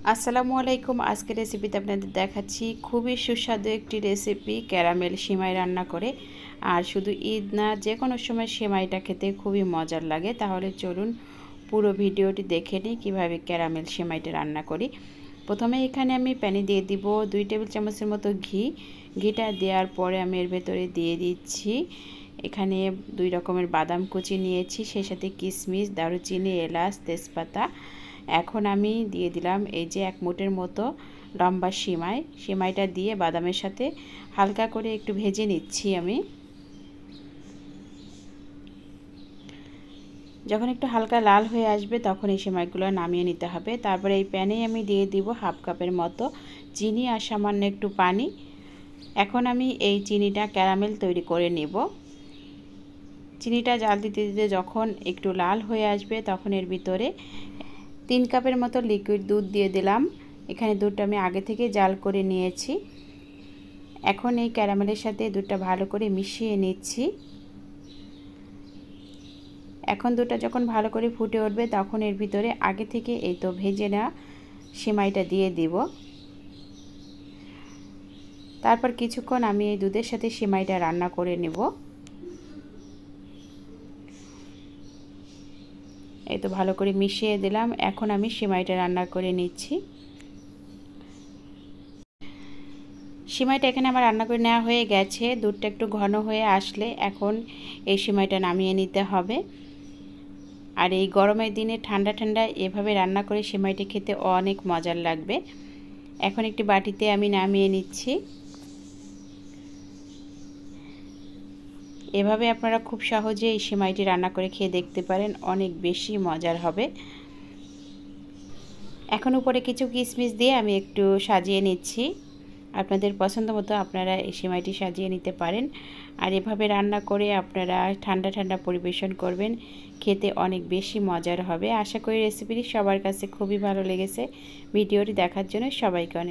আসসালামু আলাইকুম। আজকের রেসিপিতে আপনাদের দেখাচ্ছি খুবই সুস্বাদু একটি রেসিপি, ক্যারামেল সিমাই রান্না করে। আর শুধু ঈদ না, যে কোনো সময় সিমাইটা খেতে খুবই মজার লাগে। তাহলে চলুন পুরো ভিডিওটি দেখে নিই কীভাবে ক্যারামেল সিমাইটা রান্না করি। প্রথমে এখানে আমি প্যানে দিয়ে দিব 2 টেবিল চামচের মতো ঘি। ঘিটা দেওয়ার পরে আমি এর ভেতরে দিয়ে দিচ্ছি এখানে 2 রকমের বাদাম কুচি নিয়েছি, সেই সাথে কিশমিশ, দারুচিনি, এলাচ, তেজপাতা। এখন আমি দিয়ে দিলাম এই যে 1 মুঠের মতো লম্বা সিমাইটা দিয়ে বাদামের সাথে হালকা করে একটু ভেজে নিচ্ছি আমি। যখন একটু হালকা লাল হয়ে আসবে তখন এই সিমাইগুলো নামিয়ে নিতে হবে। তারপরে এই প্যানে আমি দিয়ে দিব 1/2 কাপের মতো চিনি আর সামান্য একটু পানি। এখন আমি এই চিনিটা ক্যারামেল তৈরি করে নেব। চিনিটা জাল দিতে দিতে যখন একটু লাল হয়ে আসবে তখন এর ভিতরে 3 কাপের মতো লিকুইড দুধ দিয়ে দিলাম। এখানে দুধটা আমি আগে থেকে জাল করে নিয়েছি। এখন এই ক্যারামেলের সাথে দুধটা ভালো করে মিশিয়ে নিচ্ছি। এখন দুধটা যখন ভালো করে ফুটে উঠবে তখন এর ভিতরে আগে থেকে এই তো ভেজে নেওয়া সিমাইটা দিয়ে দিব। তারপর কিছুক্ষণ আমি এই দুধের সাথে সিমাইটা রান্না করে নেব। এই তো ভালো করে মিশিয়ে দিলাম। এখন আমি সিমাইটা রান্না করে নিচ্ছি। সিমাইটা এখানে আমার রান্না করে নেওয়া হয়ে গেছে। দুধটা একটু ঘন হয়ে আসলে এখন এই সিমাইটা নামিয়ে নিতে হবে। আর এই গরমের দিনে ঠান্ডা ঠান্ডা এভাবে রান্না করে সিমাইটা খেতে অনেক মজার লাগবে। এখন একটি বাটিতে আমি নামিয়ে নিচ্ছি। এভাবে আপনারা খুব সহজে এই সিমাইটি রান্না করে খেয়ে দেখতে পারেন, অনেক বেশি মজার হবে। এখন উপরে কিছু কিশমিশ দিয়ে আমি একটু সাজিয়ে নিচ্ছি। আপনাদের পছন্দ মতো আপনারা এই সিমাইটি সাজিয়ে নিতে পারেন। আর এভাবে রান্না করে আপনারা ঠান্ডা ঠান্ডা পরিবেশন করবেন, খেতে অনেক বেশি মজার হবে। আশা করি রেসিপিটি সবার কাছে খুবই ভালো লেগেছে। ভিডিওটি দেখার জন্য সবাইকে অনেক